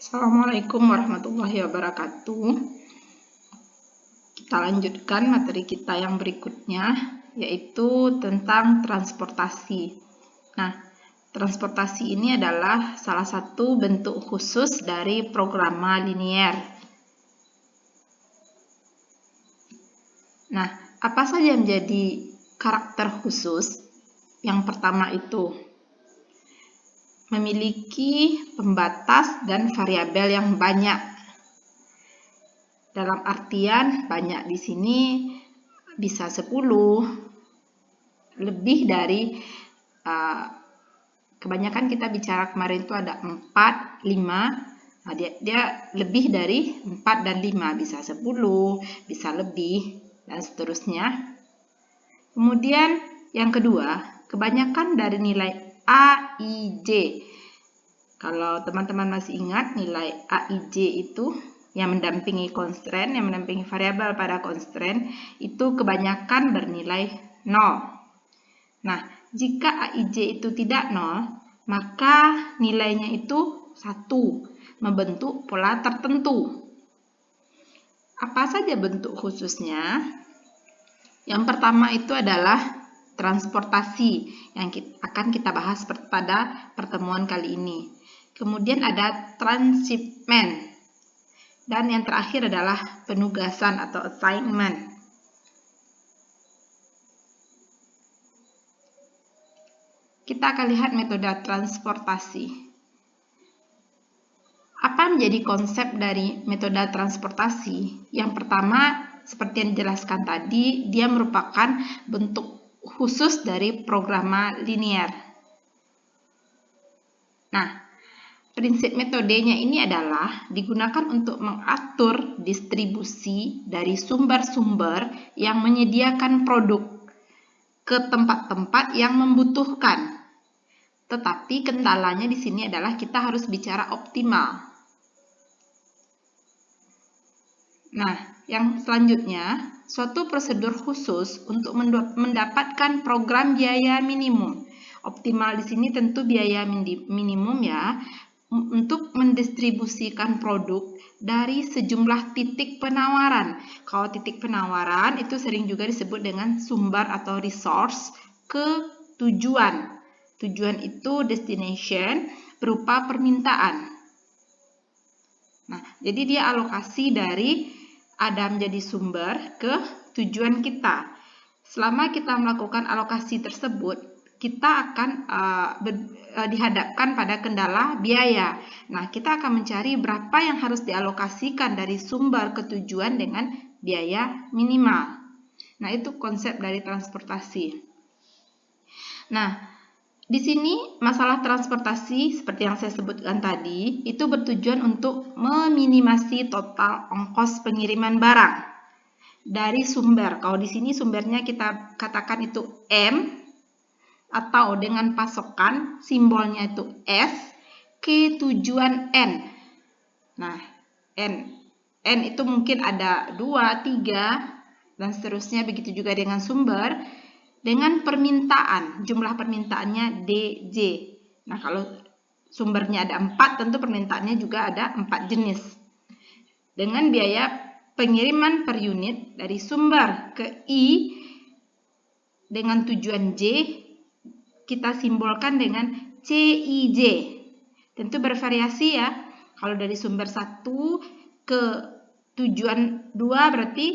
Assalamualaikum warahmatullahi wabarakatuh. Kita lanjutkan materi kita yang berikutnya, yaitu tentang transportasi. Nah, transportasi ini adalah salah satu bentuk khusus dari programa linier. Nah, apa saja yang menjadi karakter khusus? Yang pertama itu memiliki pembatas dan variabel yang banyak. Dalam artian banyak di sini bisa 10, lebih dari kebanyakan kita bicara kemarin itu ada 4, 5. Nah, dia lebih dari 4 dan 5, bisa 10, bisa lebih, dan seterusnya. Kemudian yang kedua, kebanyakan dari nilai A, I, J. Kalau teman-teman masih ingat, nilai A, I, J itu yang mendampingi constraint, yang mendampingi variabel pada constraint, itu kebanyakan bernilai 0. Nah, jika A, I, J itu tidak 0, maka nilainya itu 1, membentuk pola tertentu. Apa saja bentuk khususnya? Yang pertama itu adalah transportasi yang akan kita bahas pada pertemuan kali ini. Kemudian ada transshipment. Dan yang terakhir adalah penugasan atau assignment. Kita akan lihat metode transportasi. Apa menjadi konsep dari metode transportasi? Yang pertama, seperti yang dijelaskan tadi, dia merupakan bentuk khusus dari programa linier. Nah, prinsip metodenya ini adalah digunakan untuk mengatur distribusi dari sumber-sumber yang menyediakan produk ke tempat-tempat yang membutuhkan. Tetapi kendalanya di sini adalah kita harus bicara optimal. Nah, yang selanjutnya, suatu prosedur khusus untuk mendapatkan program biaya minimum. Optimal di sini tentu biaya minimum ya, untuk mendistribusikan produk dari sejumlah titik penawaran. Kalau titik penawaran itu sering juga disebut dengan sumber atau resource ke tujuan. Tujuan itu destination berupa permintaan. Nah, jadi dia alokasi dari ada menjadi sumber ke tujuan kita. Selama kita melakukan alokasi tersebut, kita akan dihadapkan pada kendala biaya. Nah, kita akan mencari berapa yang harus dialokasikan dari sumber ke tujuan dengan biaya minimal. Nah, itu konsep dari transportasi. Nah, di sini masalah transportasi seperti yang saya sebutkan tadi itu bertujuan untuk meminimasi total ongkos pengiriman barang dari sumber. Kalau di sini sumbernya kita katakan itu M atau dengan pasokan simbolnya itu S ke tujuan N. Nah, N itu mungkin ada 2, 3 dan seterusnya, begitu juga dengan sumber. Dengan permintaan, jumlah permintaannya DJ. Nah, kalau sumbernya ada 4, tentu permintaannya juga ada 4 jenis. Dengan biaya pengiriman per unit dari sumber ke I dengan tujuan J, kita simbolkan dengan CIJ. Tentu bervariasi ya. Kalau dari sumber 1 ke tujuan 2 berarti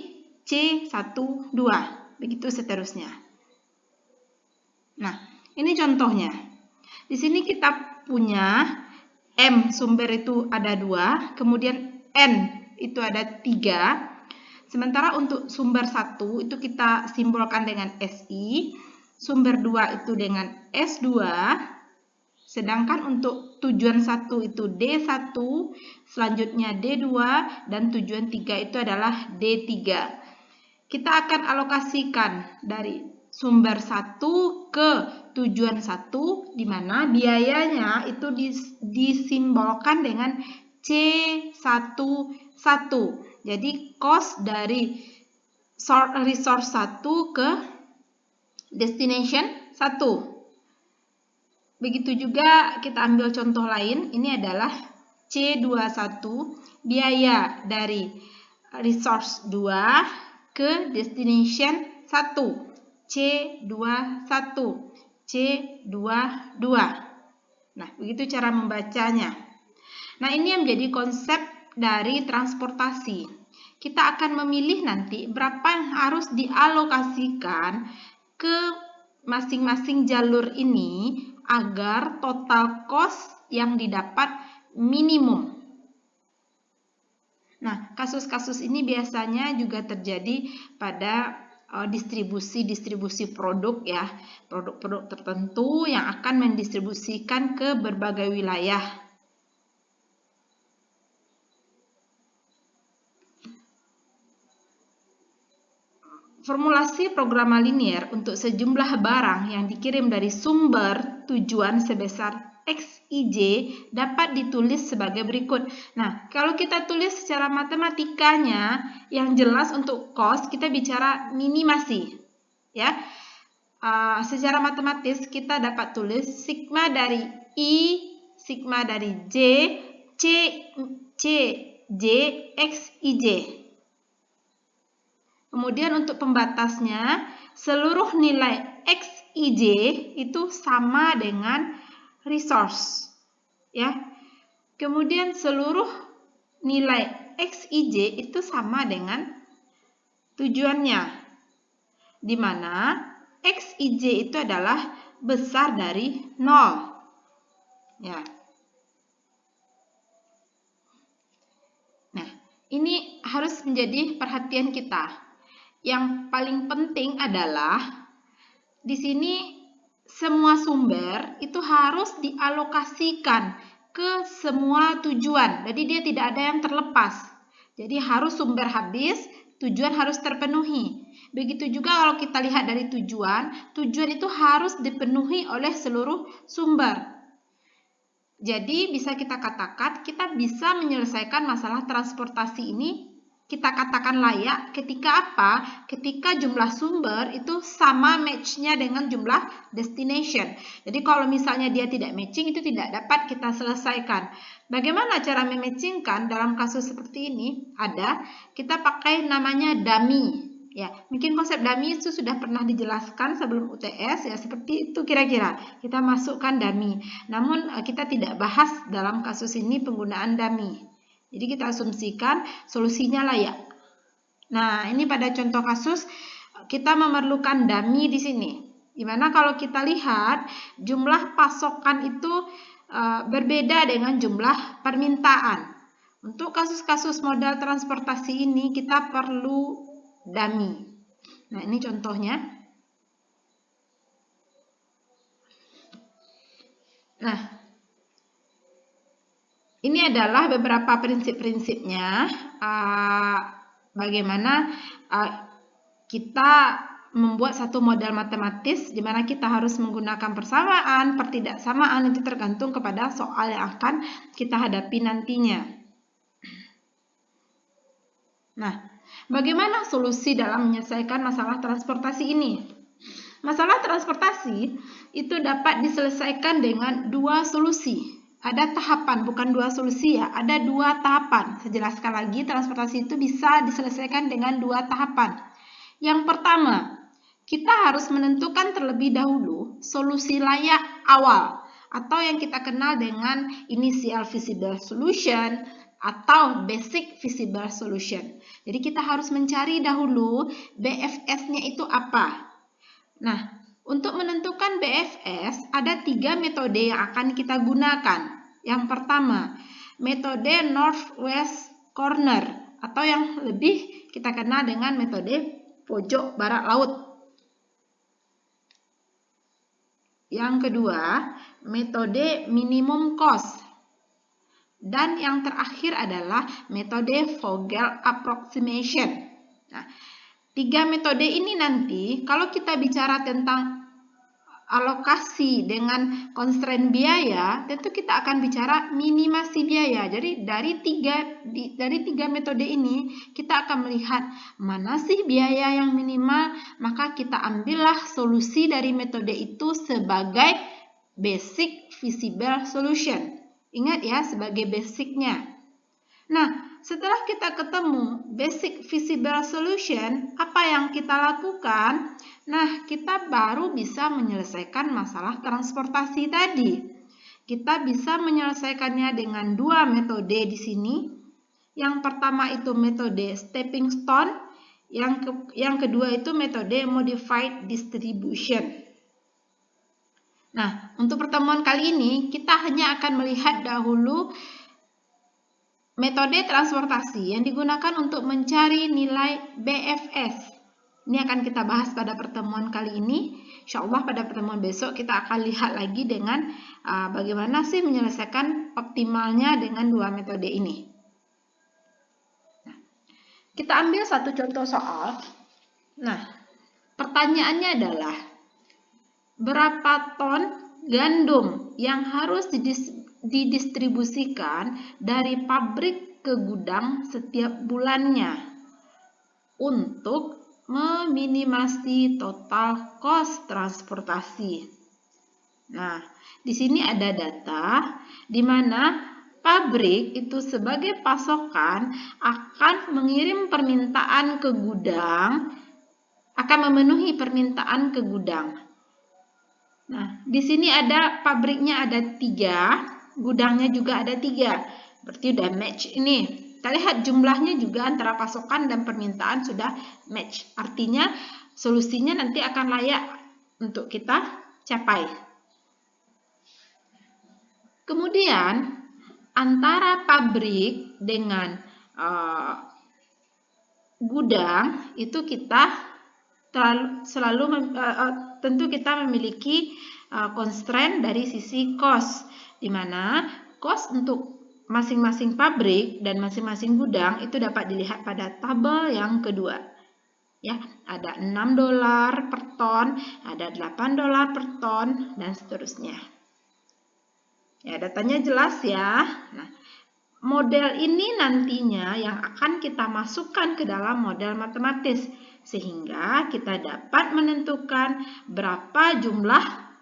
C12, begitu seterusnya. Nah, ini contohnya. Di sini kita punya M sumber itu ada 2, kemudian N itu ada 3. Sementara untuk sumber 1 itu kita simbolkan dengan SI, sumber 2 itu dengan S2, sedangkan untuk tujuan 1 itu D1, selanjutnya D2, dan tujuan 3 itu adalah D3. Kita akan alokasikan dari sumber 1 ke tujuan 1, di mana biayanya itu disimbolkan dengan C11. Jadi cost dari resource 1 ke destination 1. Begitu juga kita ambil contoh lain, ini adalah C21, biaya dari resource 2 ke destination 1, C21, C22. Nah, begitu cara membacanya. Nah, ini yang menjadi konsep dari transportasi. Kita akan memilih nanti berapa yang harus dialokasikan ke masing-masing jalur ini agar total cost yang didapat minimum. Nah, kasus-kasus ini biasanya juga terjadi pada distribusi produk ya, produk-produk tertentu yang akan mendistribusikan ke berbagai wilayah. Formulasi programa linier untuk sejumlah barang yang dikirim dari sumber tujuan sebesar XIJ dapat ditulis sebagai berikut. Nah, kalau kita tulis secara matematikanya, yang jelas untuk cost kita bicara minimasi. Ya, secara matematis kita dapat tulis sigma dari I, sigma dari J, J, XIJ. Kemudian untuk pembatasnya, seluruh nilai XIJ itu sama dengan resource. Ya. Kemudian seluruh nilai XIJ itu sama dengan tujuannya. Di mana XIJ itu adalah besar dari 0. Ya. Nah, ini harus menjadi perhatian kita. Yang paling penting adalah di sini semua sumber itu harus dialokasikan ke semua tujuan. Jadi dia tidak ada yang terlepas. Jadi harus sumber habis, tujuan harus terpenuhi. Begitu juga kalau kita lihat dari tujuan itu harus dipenuhi oleh seluruh sumber. Jadi bisa kita katakan kita bisa menyelesaikan masalah transportasi ini, kita katakan layak ketika apa? Ketika jumlah sumber itu sama match-nya dengan jumlah destination. Jadi kalau misalnya dia tidak matching, itu tidak dapat kita selesaikan. Bagaimana cara mematchingkan dalam kasus seperti ini? Kita pakai namanya dummy. Ya, mungkin konsep dummy itu sudah pernah dijelaskan sebelum UTS ya, seperti itu kira-kira. Kita masukkan dummy. Namun kita tidak bahas dalam kasus ini penggunaan dummy. Jadi kita asumsikan solusinya layak. Nah, ini pada contoh kasus kita memerlukan dummy di sini. Dimana kalau kita lihat jumlah pasokan itu berbeda dengan jumlah permintaan. Untuk kasus-kasus modal transportasi ini kita perlu dummy. Nah, ini contohnya. Nah, ini adalah beberapa prinsip-prinsipnya bagaimana kita membuat satu model matematis di mana kita harus menggunakan persamaan, pertidaksamaan, itu tergantung kepada soal yang akan kita hadapi nantinya. Nah, bagaimana solusi dalam menyelesaikan masalah transportasi ini? Masalah transportasi itu dapat diselesaikan dengan dua solusi. Ada tahapan, bukan dua solusi ya, ada dua tahapan. Saya jelaskan lagi, transportasi itu bisa diselesaikan dengan dua tahapan. Yang pertama, kita harus menentukan terlebih dahulu solusi layak awal atau yang kita kenal dengan initial feasible solution atau basic feasible solution. Jadi kita harus mencari dahulu BFS-nya itu apa. Nah, untuk menentukan BFS, ada 3 metode yang akan kita gunakan. Yang pertama, metode Northwest Corner atau yang lebih kita kenal dengan metode pojok barat laut. Yang kedua, metode minimum cost. Dan yang terakhir adalah metode Vogel approximation. Nah, 3 metode ini nanti kalau kita bicara tentang alokasi dengan constraint biaya, tentu kita akan bicara minimasi biaya. Jadi dari tiga metode ini kita akan melihat mana sih biaya yang minimal, maka kita ambillah solusi dari metode itu sebagai basic feasible solution. Ingat ya, sebagai basicnya. Nah, setelah kita ketemu basic visible solution, apa yang kita lakukan? Nah, kita baru bisa menyelesaikan masalah transportasi tadi. Kita bisa menyelesaikannya dengan dua metode di sini. Yang pertama itu metode stepping stone, yang kedua itu metode modified distribution. Nah, untuk pertemuan kali ini kita hanya akan melihat dahulu metode transportasi yang digunakan untuk mencari nilai BFS. Ini akan kita bahas pada pertemuan kali ini. Insya Allah pada pertemuan besok kita akan lihat lagi dengan bagaimana sih menyelesaikan optimalnya dengan dua metode ini. Nah, kita ambil satu contoh soal. Nah, pertanyaannya adalah berapa ton gandum yang harus didistribusikan dari pabrik ke gudang setiap bulannya untuk meminimasi total cost transportasi. Nah, di sini ada data di mana pabrik itu sebagai pasokan akan mengirim permintaan ke gudang, akan memenuhi permintaan ke gudang. Nah, di sini ada pabriknya ada 3, gudangnya juga ada 3. Berarti udah match ini. Kita lihat jumlahnya juga antara pasokan dan permintaan sudah match. Artinya solusinya nanti akan layak untuk kita capai. Kemudian antara pabrik dengan gudang itu kita tentu kita memiliki constraint dari sisi cost, di mana cost untuk masing-masing pabrik dan masing-masing gudang itu dapat dilihat pada tabel yang kedua. Ya, ada $6 per ton, ada $8 per ton, dan seterusnya. Ya, datanya jelas ya. Nah, model ini nantinya yang akan kita masukkan ke dalam model matematis, sehingga kita dapat menentukan berapa jumlah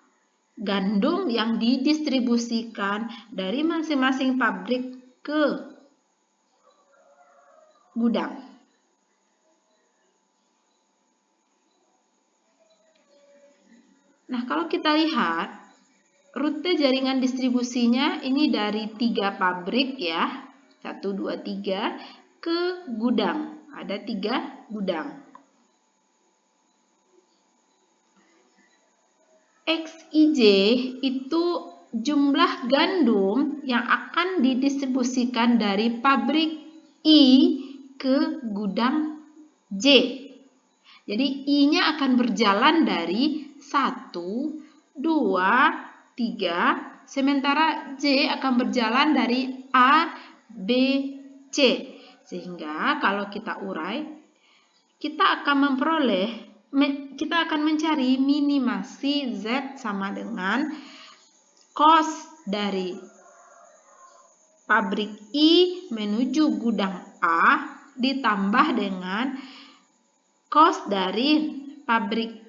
gandum yang didistribusikan dari masing-masing pabrik ke gudang. Nah, kalau kita lihat rute jaringan distribusinya ini dari 3 pabrik ya, 1, 2, 3 ke gudang. Ada 3 gudang. XIJ itu jumlah gandum yang akan didistribusikan dari pabrik I ke gudang J. Jadi I-nya akan berjalan dari 1, 2, 3, sementara J akan berjalan dari A, B, C. Sehingga kalau kita urai, kita akan mencari minimasi Z sama dengan cost dari pabrik I menuju gudang A ditambah dengan cost dari pabrik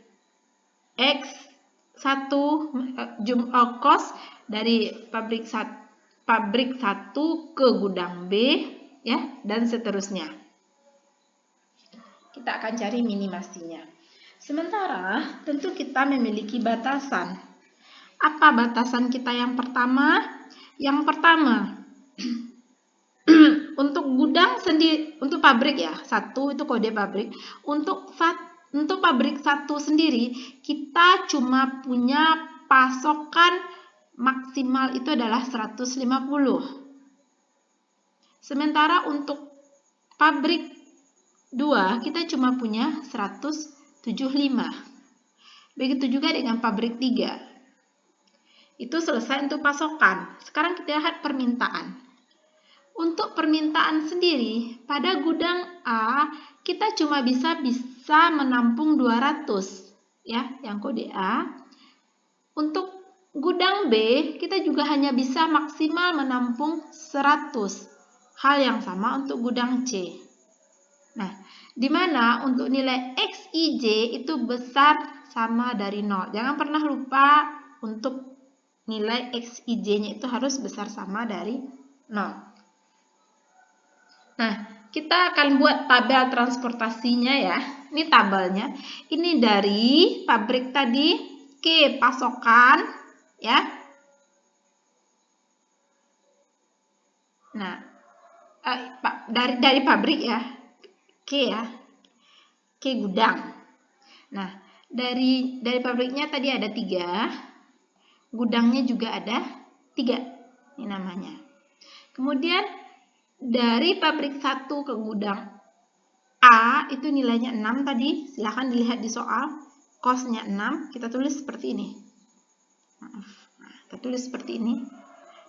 X1, cost dari pabrik 1 ke gudang B ya, dan seterusnya. Kita akan cari minimasinya. Sementara tentu kita memiliki batasan. Apa batasan kita yang pertama? Yang pertama, untuk gudang sendiri, untuk pabrik ya, 1 itu kode pabrik. Untuk pabrik 1 sendiri, kita cuma punya pasokan maksimal itu adalah 150. Sementara untuk pabrik 2, kita cuma punya 175. Begitu juga dengan pabrik 3. Itu selesai untuk pasokan. Sekarang kita lihat permintaan. Untuk permintaan sendiri, pada gudang A, kita cuma bisa menampung 200. Ya, yang kode A. Untuk gudang B, kita juga hanya bisa maksimal menampung 100. Hal yang sama untuk gudang C. Nah, di mana untuk nilai XIJ itu besar sama dari 0. Jangan pernah lupa untuk nilai XIJ-nya itu harus besar sama dari 0. Nah, kita akan buat tabel transportasinya ya. Ini tabelnya. Ini dari pabrik tadi ke pasokan ya. Nah, dari pabrik ya. Ke gudang. Nah, dari pabriknya tadi ada 3. Gudangnya juga ada 3. Ini namanya. Kemudian dari pabrik 1 ke gudang A itu nilainya 6 tadi. Silahkan dilihat di soal. Cost-nya 6. Kita tulis seperti ini. Maaf. Nah, kita tulis seperti ini.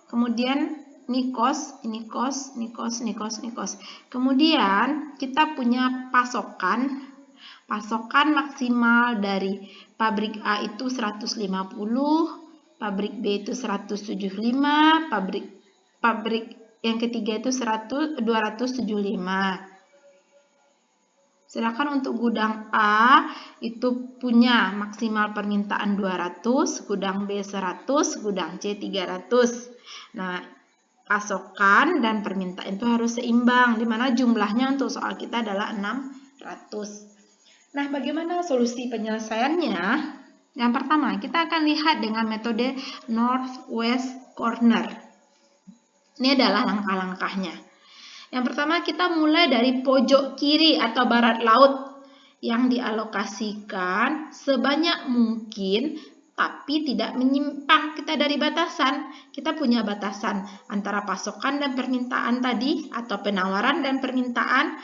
Kemudian ini cost, ini cost, ini cost, ini cost, ini cost. Kemudian kita punya pasokan. Pasokan maksimal dari pabrik A itu 150, pabrik B itu 175, pabrik yang ketiga itu 275. Sedangkan untuk gudang A itu punya maksimal permintaan 200, gudang B 100, gudang C 300. Nah, pasokan dan permintaan itu harus seimbang, di mana jumlahnya untuk soal kita adalah 600. Nah, bagaimana solusi penyelesaiannya? Yang pertama, kita akan lihat dengan metode northwest corner. Ini adalah langkah-langkahnya. Yang pertama, kita mulai dari pojok kiri atau barat laut yang dialokasikan sebanyak mungkin, tapi tidak menyimpang kita dari batasan. Kita punya batasan antara pasokan dan permintaan tadi, atau penawaran dan permintaan.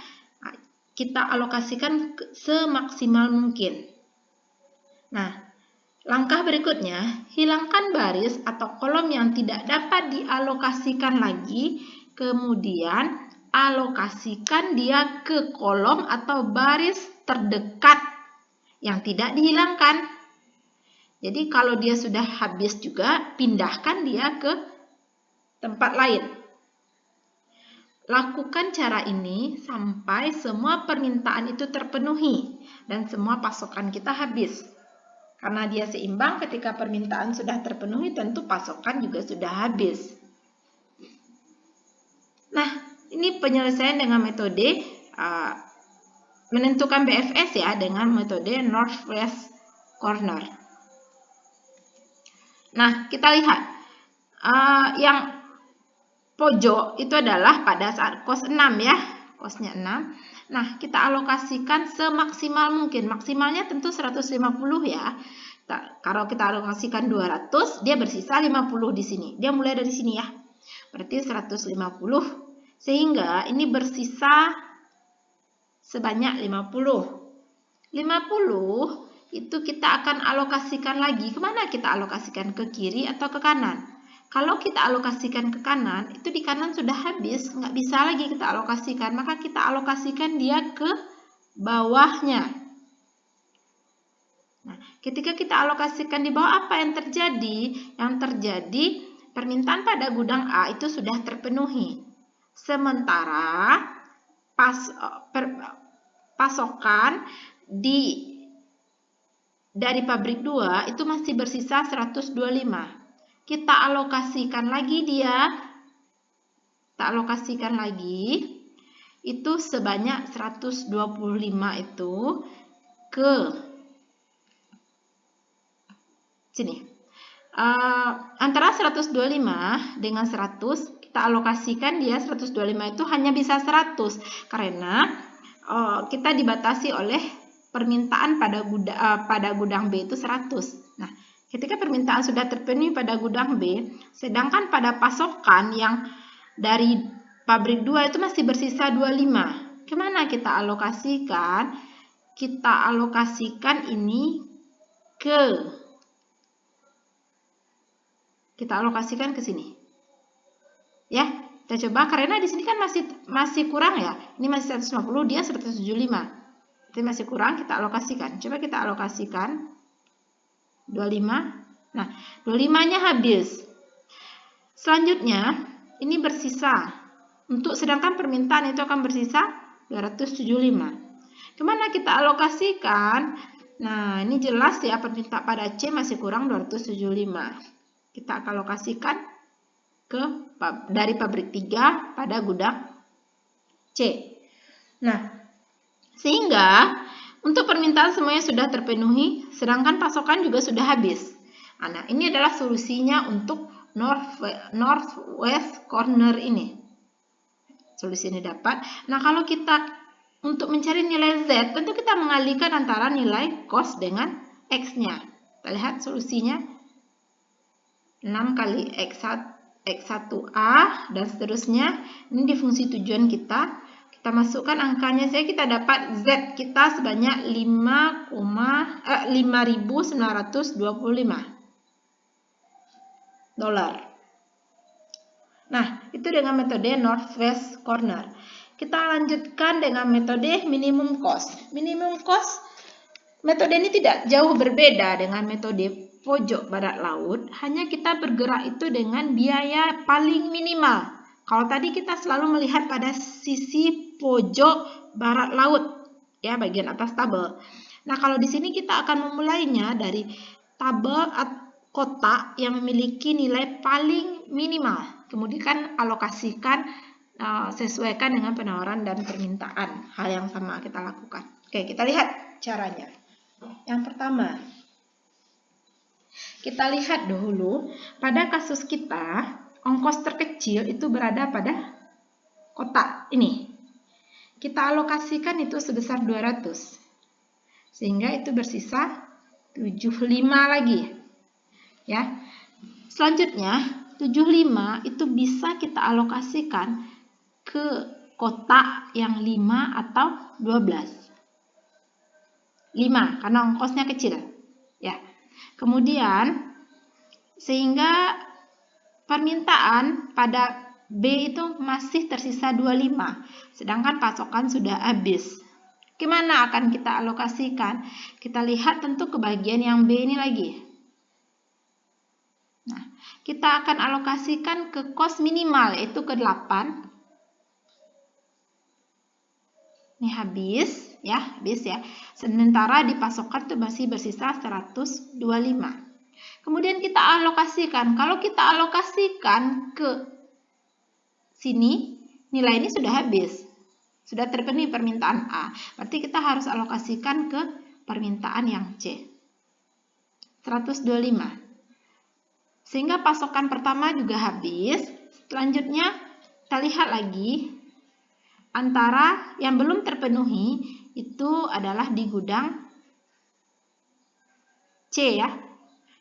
Kita alokasikan semaksimal mungkin. Nah, langkah berikutnya, hilangkan baris atau kolom yang tidak dapat dialokasikan lagi, kemudian alokasikan dia ke kolom atau baris terdekat yang tidak dihilangkan. Jadi kalau dia sudah habis juga, pindahkan dia ke tempat lain. Lakukan cara ini sampai semua permintaan itu terpenuhi dan semua pasokan kita habis. Karena dia seimbang, ketika permintaan sudah terpenuhi, tentu pasokan juga sudah habis. Nah, ini penyelesaian dengan metode menentukan BFS ya, dengan metode northwest corner. Nah, kita lihat yang pojok itu adalah pada saat cost 6 ya, costnya 6. Nah, kita alokasikan semaksimal mungkin. Maksimalnya tentu 150 ya. Kalau kita alokasikan 200, dia bersisa 50 di sini. Dia mulai dari sini ya. Berarti 150. Sehingga ini bersisa sebanyak 50. 50 itu kita akan alokasikan lagi. Kemana kita alokasikan? Ke kiri atau ke kanan? Kalau kita alokasikan ke kanan, itu di kanan sudah habis, nggak bisa lagi kita alokasikan, maka kita alokasikan dia ke bawahnya. Nah, ketika kita alokasikan di bawah, apa yang terjadi? Yang terjadi, permintaan pada gudang A itu sudah terpenuhi. Sementara pasokan dari pabrik 2 itu masih bersisa 125. Kita alokasikan lagi dia, itu sebanyak 125 itu ke sini. Antara 125 dengan 100, kita alokasikan dia 125 itu hanya bisa 100 karena kita dibatasi oleh permintaan pada gudang B itu 100. Nah, ketika permintaan sudah terpenuhi pada gudang B, sedangkan pada pasokan yang dari pabrik 2 itu masih bersisa 25. Kemana kita alokasikan? Kita alokasikan ini kita alokasikan ke sini. Ya, kita coba karena di sini kan masih kurang ya. Ini masih 150, dia 175. Jadi masih kurang, kita alokasikan. Coba kita alokasikan 25. Nah, 25-nya habis. Selanjutnya, ini bersisa. Sedangkan permintaan itu akan bersisa 275. Kemana kita alokasikan? Nah, ini jelas ya, permintaan pada C masih kurang 275. kita akan alokasikan dari pabrik 3 pada gudang C. Nah, sehingga untuk permintaan semuanya sudah terpenuhi, sedangkan pasokan juga sudah habis. Nah, ini adalah solusinya untuk northwest corner ini. Solusi ini dapat. Nah, kalau kita untuk mencari nilai Z, tentu kita mengalihkan antara nilai cost dengan X-nya. Kita lihat solusinya. 6 kali X1A dan seterusnya. Ini di fungsi tujuan kita. Kita masukkan angkanya saja, kita dapat Z kita sebanyak 5.925 dolar. Nah, itu dengan metode northwest corner. Kita lanjutkan dengan metode minimum cost. Minimum cost, metode ini tidak jauh berbeda dengan metode pojok barat laut, hanya kita bergerak itu dengan biaya paling minimal. Kalau tadi kita selalu melihat pada sisi pojok barat laut, ya, bagian atas tabel. Nah, kalau di sini kita akan memulainya dari tabel kotak yang memiliki nilai paling minimal. Kemudian alokasikan, sesuaikan dengan penawaran dan permintaan. Hal yang sama kita lakukan. Oke, kita lihat caranya. Yang pertama, kita lihat dahulu pada kasus kita, ongkos terkecil itu berada pada kotak ini. Kita alokasikan itu sebesar 200. Sehingga itu bersisa 75 lagi. Ya. Selanjutnya, 75 itu bisa kita alokasikan ke kotak yang 5 atau 12. 5 karena ongkosnya kecil. Ya. Kemudian sehingga permintaan pada B itu masih tersisa 25, sedangkan pasokan sudah habis. Gimana akan kita alokasikan? Kita lihat tentu ke bagian yang B ini lagi. Nah, kita akan alokasikan ke cost minimal, yaitu ke 8. Ini habis ya. Sementara di pasokan itu masih bersisa 125. Kemudian kita alokasikan. Kalau kita alokasikan ke sini, nilai ini sudah habis. Sudah terpenuhi permintaan A. Berarti kita harus alokasikan ke permintaan yang C. 125. Sehingga pasokan pertama juga habis. Selanjutnya kita lihat lagi. Antara yang belum terpenuhi itu adalah di gudang C ya.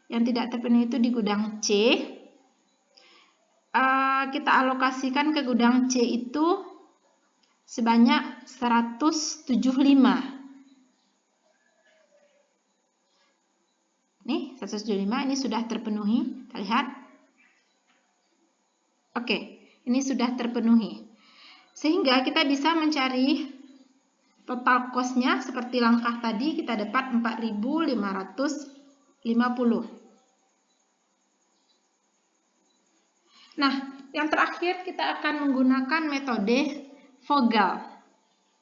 Yang tidak terpenuhi itu di gudang C. Kita alokasikan ke gudang C itu sebanyak 175. Nih, 175 ini sudah terpenuhi. Kita lihat. Oke, ini sudah terpenuhi. Sehingga kita bisa mencari total cost-nya seperti langkah tadi, kita dapat 4.550. Nah, yang terakhir kita akan menggunakan metode Vogel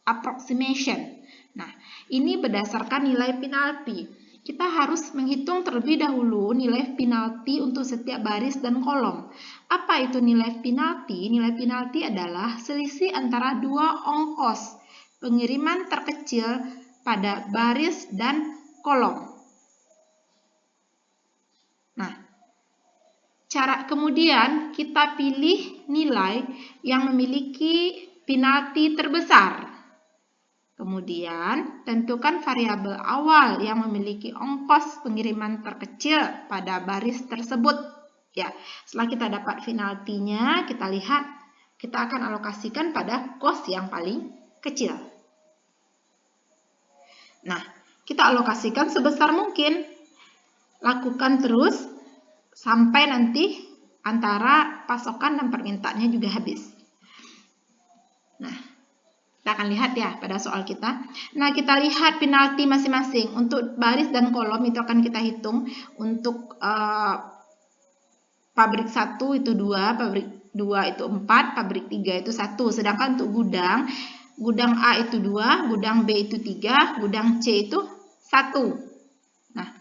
approximation. Nah, ini berdasarkan nilai penalti. Kita harus menghitung terlebih dahulu nilai penalti untuk setiap baris dan kolom. Apa itu nilai penalti? Nilai penalti adalah selisih antara dua ongkos pengiriman terkecil pada baris dan kolom. Nah, kemudian kita pilih nilai yang memiliki penalti terbesar. Kemudian, tentukan variabel awal yang memiliki ongkos pengiriman terkecil pada baris tersebut. Ya, setelah kita dapat penaltinya, kita lihat, kita akan alokasikan pada cost yang paling kecil. Nah, kita alokasikan sebesar mungkin. Lakukan terus sampai nanti antara pasokan dan permintaannya juga habis. Nah, kita akan lihat ya pada soal kita. Nah, kita lihat penalti masing-masing. Untuk baris dan kolom itu akan kita hitung. Untuk pabrik 1 itu 2, pabrik 2 itu 4, pabrik 3 itu 1. Sedangkan untuk gudang A itu 2, gudang B itu 3, gudang C itu 1. Nah,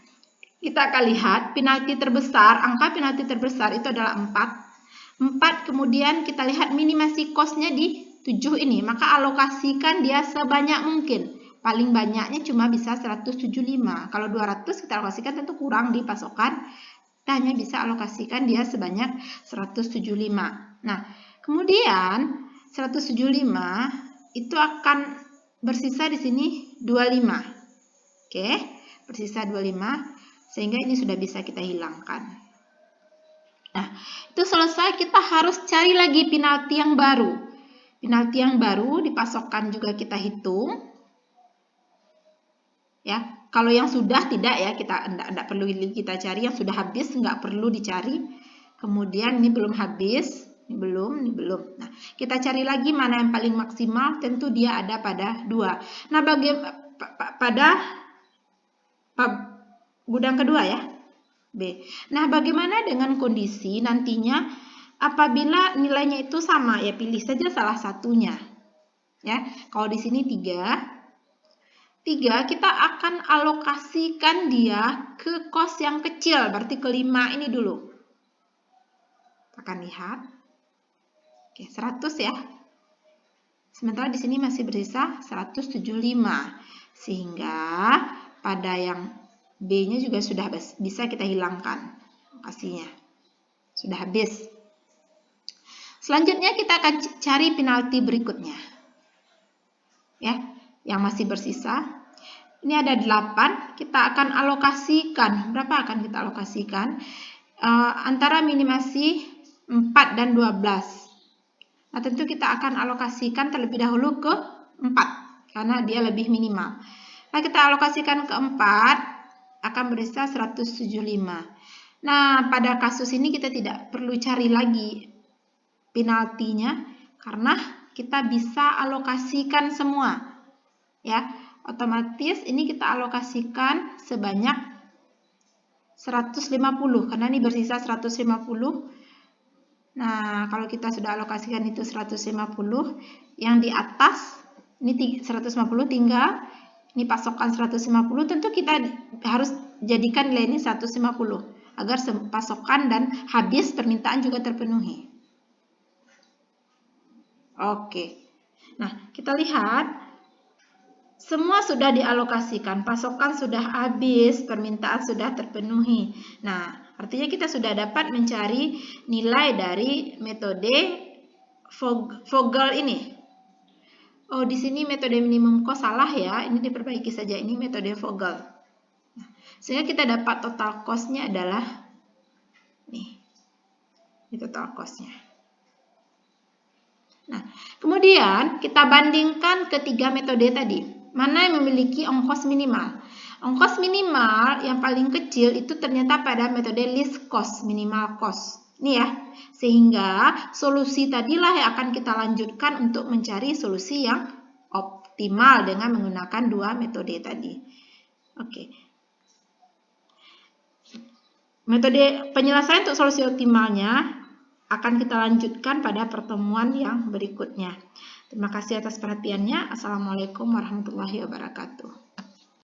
kita akan lihat penalti terbesar, angka penalti terbesar itu adalah 4. 4, kemudian kita lihat minimasi cost-nya di 7 ini, maka alokasikan dia sebanyak mungkin. Paling banyaknya cuma bisa 175. Kalau 200 kita alokasikan tentu kurang di pasokan. Kita hanya bisa alokasikan dia sebanyak 175. Nah, kemudian 175 itu akan bersisa di sini 25. Oke, bersisa 25 sehingga ini sudah bisa kita hilangkan. Nah, itu selesai, kita harus cari lagi penalti yang baru. Penalti yang baru di pasokan juga kita hitung. Ya, kalau yang sudah tidak ya, kita enggak perlu kita cari, yang sudah habis enggak perlu dicari. Kemudian ini belum habis, ini belum. Nah, kita cari lagi mana yang paling maksimal, tentu dia ada pada 2. Nah, pada gudang kedua ya, B. Nah, bagaimana dengan kondisi nantinya apabila nilainya itu sama, ya pilih saja salah satunya. Ya, kalau di sini 3 kita akan alokasikan dia ke kos yang kecil, berarti ke 5 ini dulu. Akan lihat. Oke, 100 ya. Sementara di sini masih bersisa 175. Sehingga pada yang B-nya juga sudah bisa kita hilangkan lokasinya. Sudah habis. Selanjutnya kita akan cari penalti berikutnya. Ya, yang masih bersisa. Ini ada 8, kita akan alokasikan. Berapa akan kita alokasikan? Antara minimasi 4 dan 12. Nah, tentu kita akan alokasikan terlebih dahulu ke 4, karena dia lebih minimal. Nah, kita alokasikan ke 4, akan bersisa 175. Nah, pada kasus ini kita tidak perlu cari lagi penaltinya, karena kita bisa alokasikan semua. Ya, otomatis ini kita alokasikan sebanyak 150 karena ini bersisa 150. Nah, kalau kita sudah alokasikan itu 150, yang di atas ini 150 tinggal ini pasokan 150, tentu kita harus jadikan nilai ini 150 agar pasokan dan habis permintaan juga terpenuhi. Oke. Nah, kita lihat semua sudah dialokasikan, pasokan sudah habis, permintaan sudah terpenuhi. Nah, artinya kita sudah dapat mencari nilai dari metode Vogel ini. Oh, di sini metode minimum cost salah ya, ini diperbaiki saja, ini metode Vogel. Nah, sehingga kita dapat total cost-nya adalah nih, ini total cost-nya. Nah, kemudian kita bandingkan ketiga metode tadi. Mana yang memiliki ongkos minimal? Ongkos minimal yang paling kecil itu ternyata pada metode least cost, minimal cost. Ini ya, sehingga solusi tadilah yang akan kita lanjutkan untuk mencari solusi yang optimal dengan menggunakan dua metode tadi. Oke. Metode penyelesaian untuk solusi optimalnya akan kita lanjutkan pada pertemuan yang berikutnya. Terima kasih atas perhatiannya. Assalamualaikum warahmatullahi wabarakatuh.